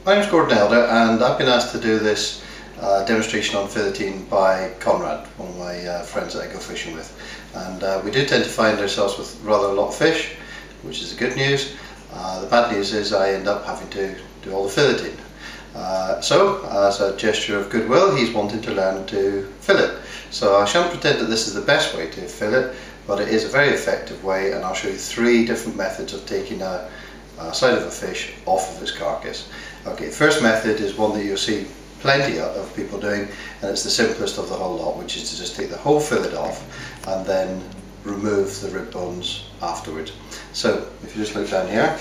My name's Gordon Elder, and I've been asked to do this demonstration on filleting by Conrad, one of my friends that I go fishing with. And we do tend to find ourselves with rather a lot of fish, which is the good news. The bad news is I end up having to do all the filleting. So, as a gesture of goodwill, he's wanting to learn to fillet. So I shan't pretend that this is the best way to fillet, but it is a very effective way, and I'll show you 3 different methods of taking a side of a fish off of its carcass. Okay, the first method is one that you'll see plenty of people doing, and it's the simplest of the whole lot, which is to just take the whole fillet off and then remove the rib bones afterwards. So if you just look down here,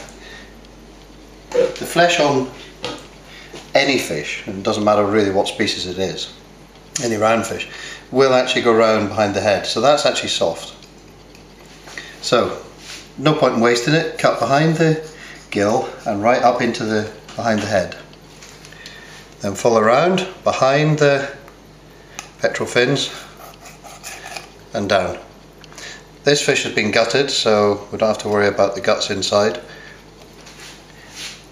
the flesh on any fish, and it doesn't matter really what species it is, any round fish, will actually go round behind the head, so that's actually soft. So no point in wasting it. Cut behind the gill and right up into the behind the head, then follow around behind the pectoral fins and down. This fish has been gutted, so we don't have to worry about the guts inside.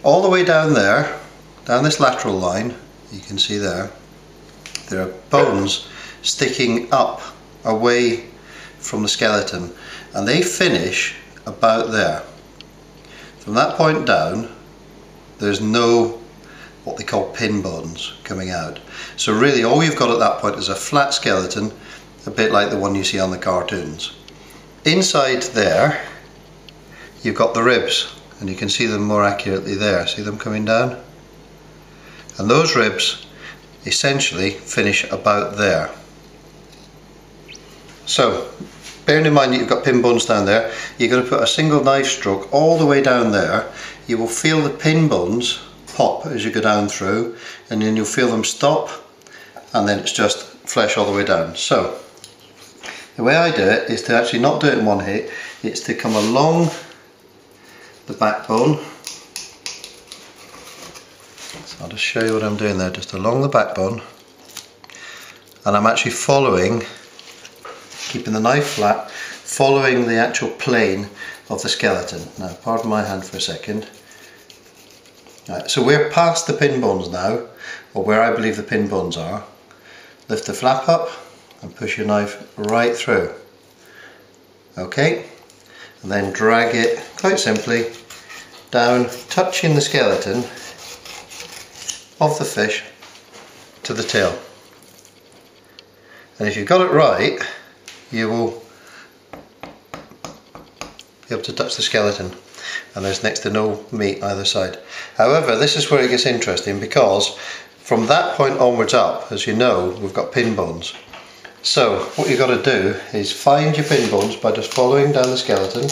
All the way down there, down this lateral line, you can see there are bones sticking up away from the skeleton, and they finish about there. From that point down, there's no what they call pin bones coming out. So really all you've got at that point is a flat skeleton, a bit like the one you see on the cartoons. Inside there you've got the ribs, and you can see them more accurately there. See them coming down? And those ribs essentially finish about there. So bearing in mind that you've got pin bones down there, you're going to put a single knife stroke all the way down there. You will feel the pin bones pop as you go down through, and then you'll feel them stop, and then it's just flesh all the way down. So the way I do it is to actually not do it in one hit. It's to come along the backbone. So I'll just show you what I'm doing there, just along the backbone, and I'm actually following, keeping the knife flat, following the actual plane of the skeleton. Now pardon my hand for a second. Right, so we're past the pin bones now, or where I believe the pin bones are. Lift the flap up and push your knife right through. Okay, and then drag it quite simply down, touching the skeleton of the fish to the tail. And if you've got it right, you will be able to touch the skeleton, and there's next to no meat either side. However, this is where it gets interesting, because from that point onwards up, as you know, we've got pin bones. So what you've got to do is find your pin bones by just following down the skeleton,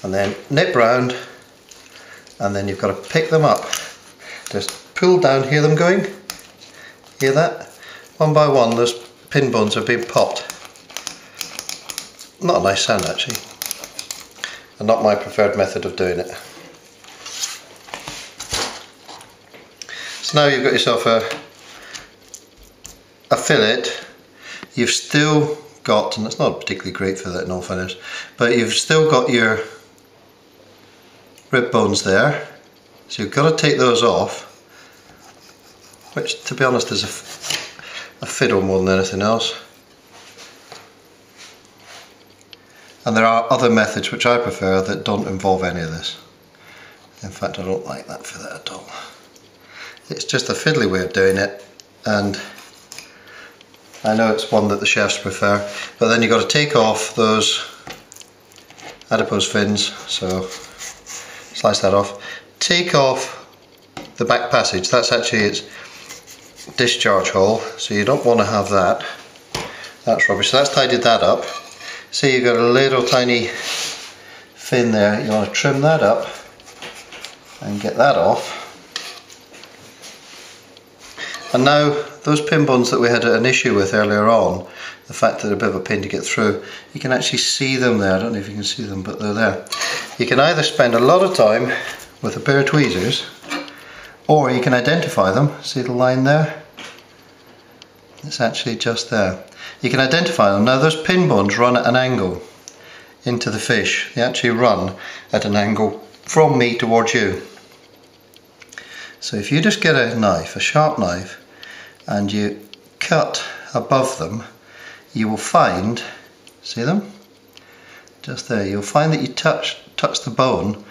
and then nip round, and then you've got to pick them up. Just pull down, hear them going? Hear that? One by one those pin bones have been popped. Not a nice sound actually, and not my preferred method of doing it. So now you've got yourself a fillet. You've still got, and it's not a particularly great fillet in all fairness, but you've still got your rib bones there, so you've got to take those off, which to be honest is a fiddle more than anything else. And there are other methods which I prefer that don't involve any of this. In fact, I don't like that fillet at all. It's just a fiddly way of doing it, and I know it's one that the chefs prefer, but then you've got to take off those adipose fins, so slice that off. Take off the back passage, that's actually its discharge hole, so you don't want to have that. That's rubbish, so that's tidied that up. See, you've got a little tiny fin there, you want to trim that up and get that off. And now those pin bones that we had an issue with earlier on, the fact that they're a bit of a pain to get through, you can actually see them there. I don't know if you can see them, but they're there. You can either spend a lot of time with a pair of tweezers, or you can identify them. See the line there? It's actually just there. You can identify them. Now those pin bones run at an angle into the fish. They actually run at an angle from me towards you. So if you just get a knife, a sharp knife, and you cut above them, you will find, see them? Just there, you'll find that you touch the bone.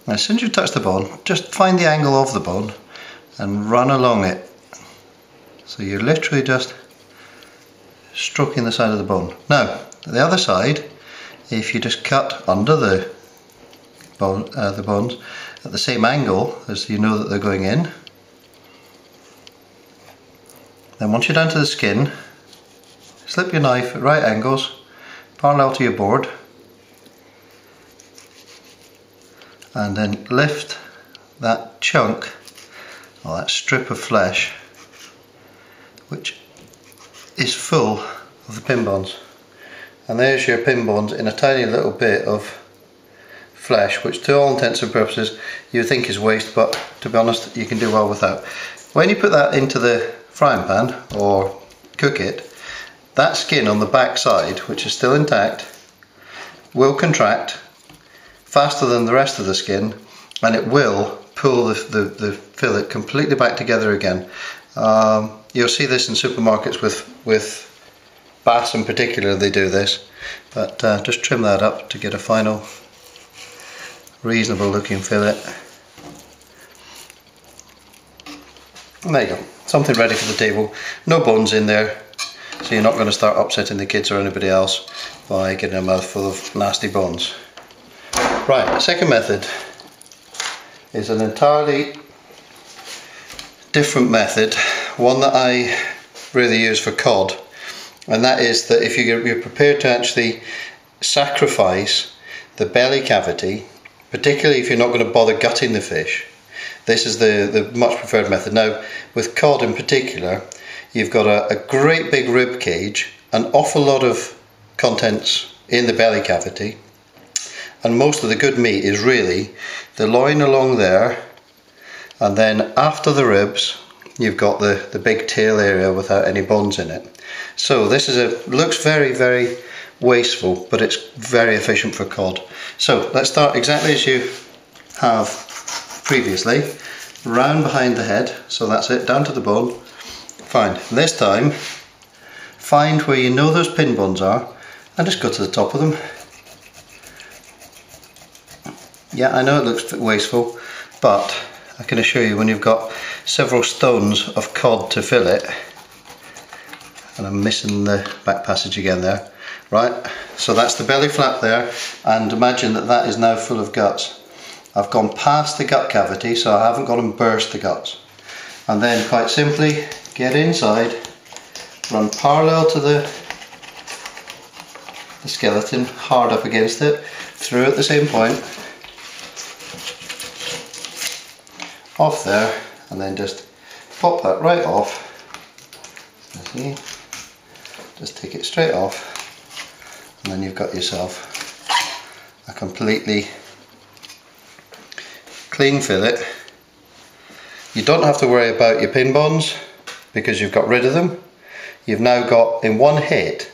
Now, as soon as you touch the bone, just find the angle of the bone and run along it. So you're literally just stroking the side of the bone. Now, the other side, if you just cut under the bones at the same angle as you know that they're going in, then once you're down to the skin, slip your knife at right angles, parallel to your board, and then lift that chunk, or that strip of flesh, which is full of the pin bones. And there's your pin bones in a tiny little bit of flesh, which to all intents and purposes you think is waste, but to be honest you can do well without. When you put that into the frying pan or cook it, that skin on the back side, which is still intact, will contract faster than the rest of the skin, and it will pull the fillet completely back together again. You'll see this in supermarkets with bass in particular, they do this, but just trim that up to get a final reasonable looking fillet. And there you go, something ready for the table. No bones in there, so you're not going to start upsetting the kids or anybody else by getting a mouthful of nasty bones. Right, the second method is an entirely different method, one that I really use for cod, and that is that if you're prepared to actually sacrifice the belly cavity, particularly if you're not going to bother gutting the fish, this is the much preferred method. Now, with cod in particular, you've got a great big rib cage, an awful lot of contents in the belly cavity, and most of the good meat is really the loin along there, and then after the ribs you've got the big tail area without any bones in it. So this is looks very, very wasteful, but it's very efficient for cod. So let's start exactly as you have previously, round behind the head, so that's it, down to the bone. Fine. This time find where you know those pin bones are and just go to the top of them. Yeah, I know it looks wasteful, but I can assure you when you've got several stones of cod to fillet, and I'm missing the back passage again there, right, so that's the belly flap there, and imagine that that is now full of guts. I've gone past the gut cavity, so I haven't gone and burst the guts, and then quite simply get inside, run parallel to the skeleton, hard up against it, through at the same point, off there, and then just pop that right off. See, just take it straight off, and then you've got yourself a completely clean fillet. You don't have to worry about your pin bones because you've got rid of them. You've now got, in one hit,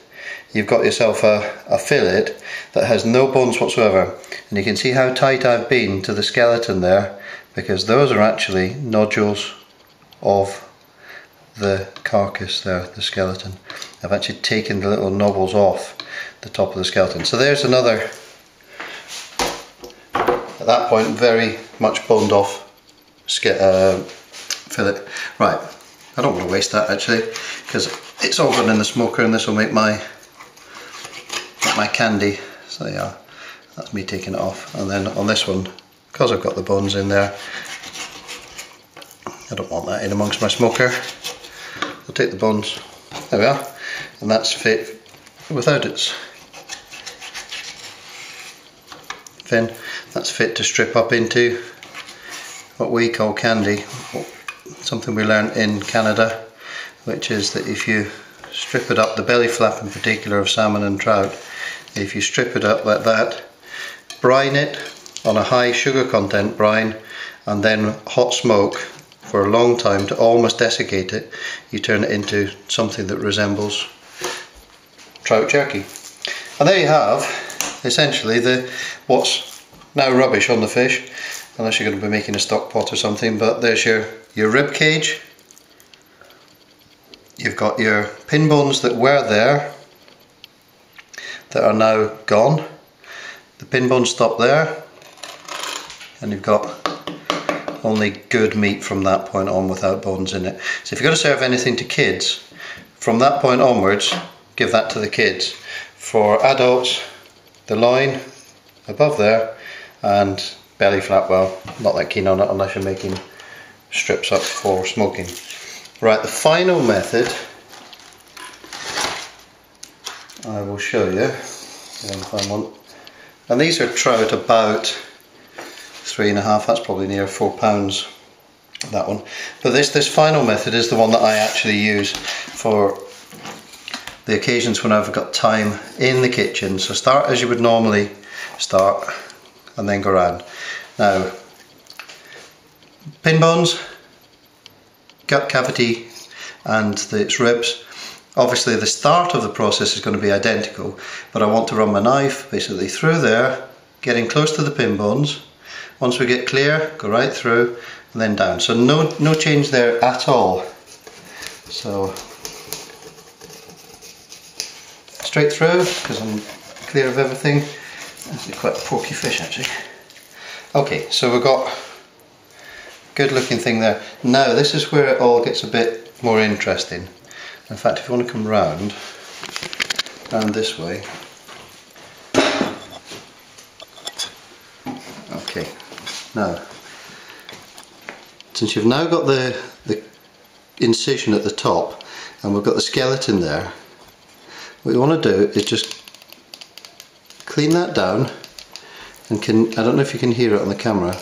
you've got yourself a fillet that has no bones whatsoever, and you can see how tight I've been to the skeleton there, because those are actually nodules of the carcass there, the skeleton. I've actually taken the little knobbles off the top of the skeleton. So there's another, at that point, very much boned off fillet. Right, I don't want to waste that actually, because it's all gone in the smoker, and this will make my candy. So yeah, that's me taking it off. And then on this one, because I've got the bones in there, I don't want that in amongst my smoker. I'll take the bones, there we are, and that's fit without its fin. That's fit to strip up into what we call candy, something we learned in Canada, which is that if you strip it up, the belly flap in particular of salmon and trout, if you strip it up like that, brine it on a high sugar content brine, and then hot smoke for a long time to almost desiccate it, you turn it into something that resembles trout jerky. And there you have essentially what's now rubbish on the fish, unless you're going to be making a stock pot or something. But there's your rib cage. You've got your pin bones that were there that are now gone. The pin bones stop there, and you've got only good meat from that point on without bones in it. So if you're going to serve anything to kids, from that point onwards, give that to the kids. For adults, the loin above there and belly flap, well, not that keen on it unless you're making strips up for smoking. Right, the final method I will show you. Find one. And these are trout about 3.5, that's probably near 4 pounds, that one. But this final method is the one that I actually use for the occasions when I've got time in the kitchen. So start as you would normally start and then go around. Now, pin bones, gut cavity and its ribs. Obviously the start of the process is going to be identical, but I want to run my knife basically through there, getting close to the pin bones. Once we get clear, go right through and then down. So no change there at all. So straight through, because I'm clear of everything. That's quite a porky fish actually. Okay, so we've got a good looking thing there. Now this is where it all gets a bit more interesting. In fact, if you want to come round this way. Okay, now, since you've now got the incision at the top and we've got the skeleton there, what you want to do is just clean that down, and I don't know if you can hear it on the camera,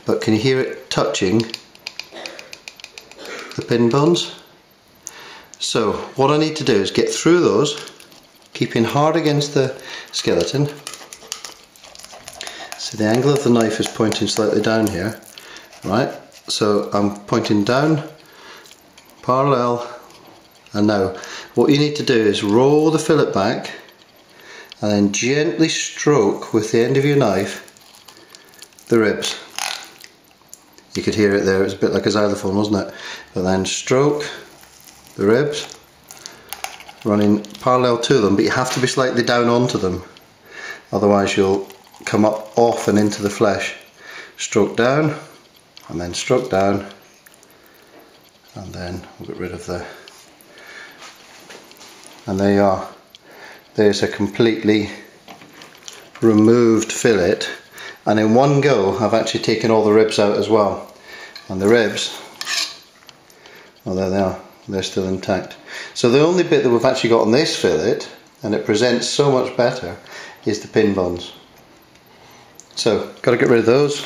but can you hear it touching the pin bones? So what I need to do is get through those, keeping hard against the skeleton. So the angle of the knife is pointing slightly down here, right? So I'm pointing down, parallel, and now what you need to do is roll the fillet back and then gently stroke with the end of your knife the ribs. You could hear it there, it's a bit like a xylophone, wasn't it? But then stroke the ribs, running parallel to them, but you have to be slightly down onto them, otherwise you'll come up off and into the flesh. Stroke down and then stroke down, and then we'll get rid of the, and there you are. There's a completely removed fillet, and in one go I've actually taken all the ribs out as well. And the ribs, well, there they are, they're still intact. So the only bit that we've actually got on this fillet, and it presents so much better, is the pin bones. So got to get rid of those,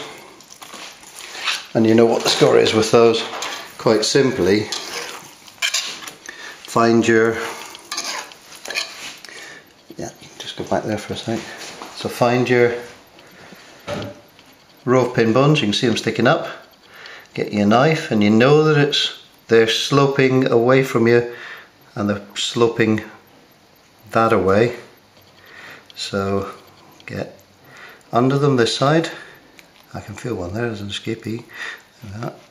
and you know what the score is with those. Quite simply, find your, just go back there for a sec. So find your row of pin bones, you can see them sticking up. Get your knife, and you know that they're sloping away from you, and they're sloping that away. So get under them this side. I can feel one there, there's an escapee.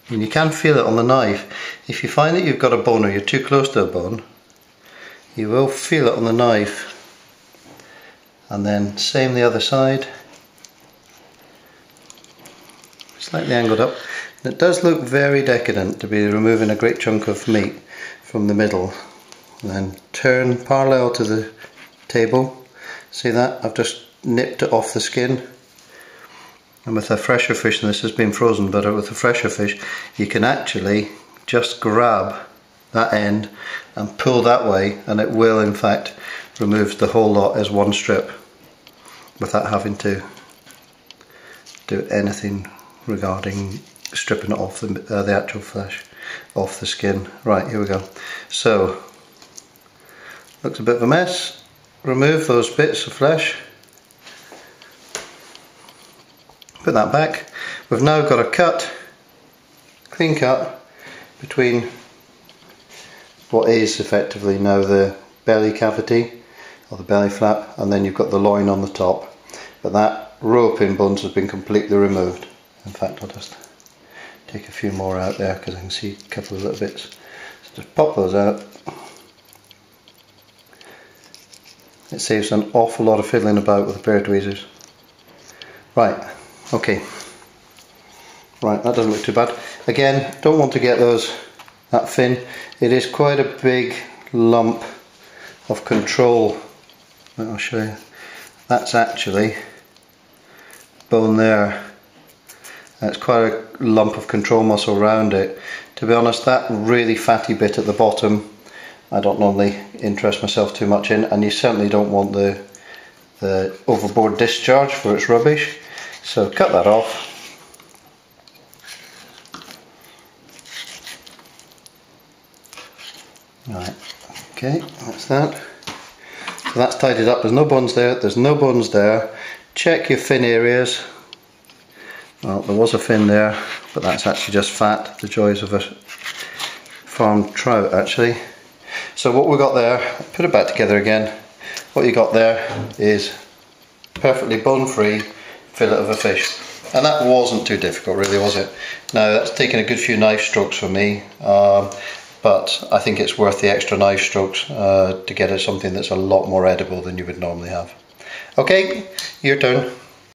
And you can feel it on the knife. If you find that you've got a bone or you're too close to a bone, you will feel it on the knife. And then same the other side. Slightly angled up. And it does look very decadent to be removing a great chunk of meat from the middle. And then turn parallel to the table. See that? I've just nipped it off the skin. And with a fresher fish, and this has been frozen, but with a fresher fish, you can actually just grab that end and pull that way, and it will in fact remove the whole lot as one strip without having to do anything regarding stripping it off the actual flesh off the skin. Right, here we go. So looks a bit of a mess. Remove those bits of flesh, put that back. We've now got a cut, clean cut between what is effectively now the belly cavity or the belly flap, and then you've got the loin on the top. But that row of pin bones has been completely removed. In fact, I'll just take a few more out there because I can see a couple of little bits. So just pop those out. It saves an awful lot of fiddling about with a pair of tweezers. Right, okay. Right, that doesn't look too bad. Again, don't want to get that fin. It is quite a big lump of control. I'll show you. That's actually bone there. It's quite a lump of control muscle around it. To be honest, that really fatty bit at the bottom, I don't normally interest myself too much in, and you certainly don't want the overboard discharge for its rubbish. So cut that off. Right, okay, that's that. So that's tidied up. There's no bones there, there's no bones there. Check your fin areas. Well, there was a fin there, but that's actually just fat. The joys of a farmed trout, actually. So what we got there, put it back together again. What you got there is perfectly bone-free fillet of a fish. And that wasn't too difficult, really, was it? Now, that's taken a good few knife strokes for me, but I think it's worth the extra knife strokes to get it something that's a lot more edible than you would normally have. Okay, your turn.